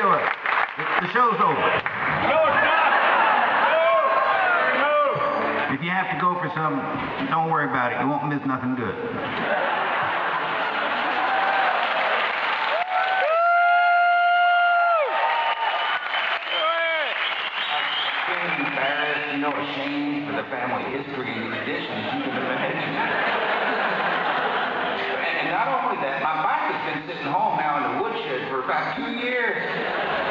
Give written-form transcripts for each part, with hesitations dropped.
you what. The show's over. No, it's not. No. If you have to go for something, don't worry about it. You won't miss nothing good. Embarrassed, ashamed for the family history and traditions you can imagine. And not only that, my bike has been sitting home now in the woodshed for about 2 years.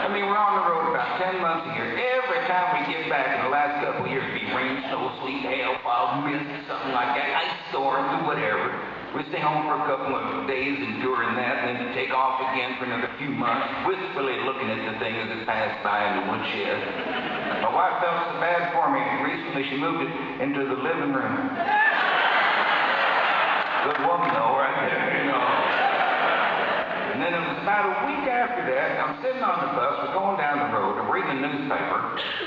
I mean, we're on the road about 10 months a year. Every time we get back in the last couple of years, it'd be rain, snow, sleet, hail, fog, mist, something like that, ice storms, or whatever. We stay home for a couple of days enduring that, and then take off again for another few months, wistfully looking at the thing as it passed by in the woodshed. My wife felt so bad for me. Recently, she moved it into the living room. Good woman, though, right there, And then it was about a week after that, I'm sitting on the bus, we're going down the road, I'm reading the newspaper,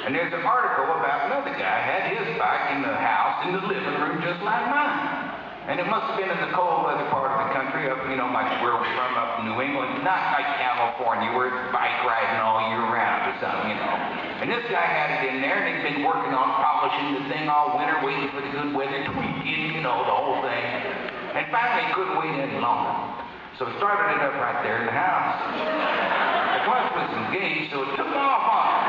and there's an article about another guy had his bike in the house, in the living room, just like mine. And it must have been in the cold weather part of the country, up, like where we're from, up in New England, not like California, where it's bike riding all year round or something, And this guy had it in there, and he'd been working on polishing the thing all winter, waiting for the good weather, tweaking, the whole thing. And finally, he couldn't wait any longer. So he started it up right there in the house. The clutch was engaged, so it took off on him.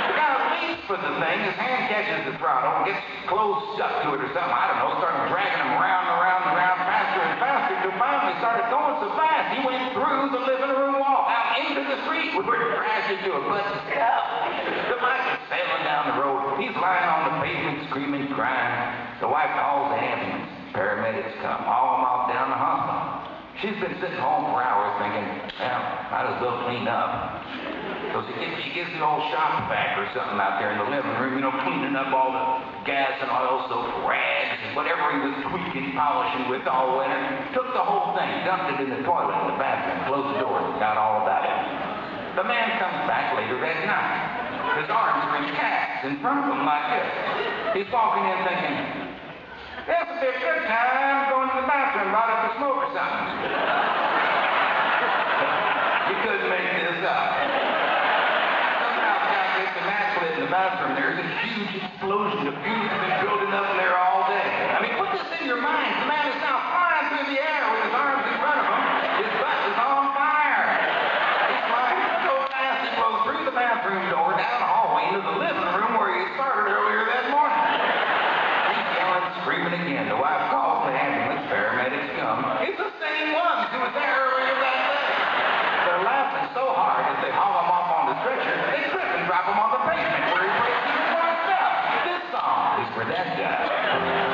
The guy reached for the thing, his hand catches the throttle, gets clothes stuck to it or something, I don't know, started dragging him around and around and around, faster and faster, till finally started going so fast, he went through the living room wall, out into the street, we were crashed into a bus stop. The bike is sailing down the road, he's lying on the pavement, screaming, crying. The wife calls the ambulance, paramedics come, haul him off down to the hospital. She's been sitting home for hours thinking, well, might as well clean up. So she gets the old shop vac or something out there in the living room, cleaning up all the gas and oil soaked rags and whatever he was tweaking, polishing with all winter. Took the whole thing, dumped it in the toilet in the bathroom, closed the door, got all about it. The man comes back later that night. His arms are in casts in front of him like this. He's walking in thinking, this would be a good time going to the bathroom, light up a smoke or something. You couldn't make this up. Somehow the guy gets the match lit in the bathroom. There's a huge explosion. The fumes have been building up in there all day. I mean, put this in your mind. The man is now flying through the air with his arms in front of him. His butt is on fire. He's flying so fast he blows through the bathroom door, down the hallway, into the living room where he started earlier that morning. Screaming again. The wife calls the ambulance, paramedics come. It's the same ones who was there earlier that day. They're laughing so hard as they haul him off on the stretcher, they trip and drop him on the pavement where he breaks even more stuff. This song is for that guy.